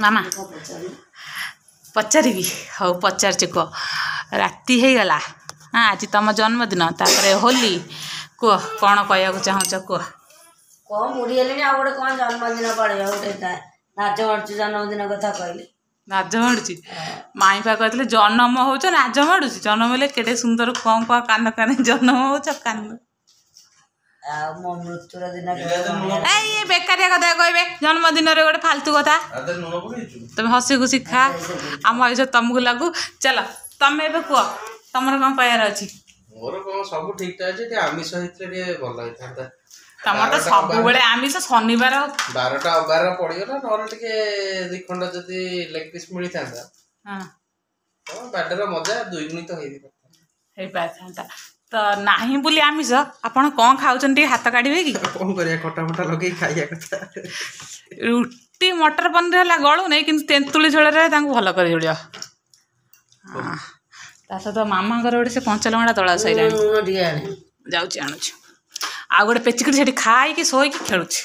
मामा पचारि हौ पचार कह राति हो गला। हाँ आज तुम जन्मदिन तापर होली कह कौन कह चाहूच कह कौन बुढ़ी हेली आ गोटे कौन जन्मदिन पड़े गोटे नाच माड़ू जन्मदिन कथा कहली नाच माड़ू माई पा कहते जन्म हो नाच माड़ू जन्म हेले केटे सुंदर कौन कह कान कान जन्म हो कान मो मृत्युर दिन ये बेकारिया कथा कहबे जन्मदिन रे गोटे फालतू कथा तुम हसी खुशी खा आम आयुष तुमको लागू चल तुम ए कह तुम कौन कहर अच्छी मोर कौन सब ठीक ठाक अच्छे आमिष हितरे भल होता तुम तो सब बेले आमिष शनिवार 12टा 12 पड़गला ना दी खंड जदि लेग पीस मिली था बाडर मजा 2 गुणी तो हो पाता तो नहीं बोली आमिष आपन कौन खाऊन हाथ काढ़े कि कौन करिया खटा फटा लगे खाइया कथा रुटी मटर पनीर है गलू नहीं कि तेंतुली झोल भल कर जोड़ ता सहित मामा गोटे से कंचलंगड़ा दला सैला जाऊँ आणुच आ गोटे पेचिकड़ी से खाई शोक खेलुची।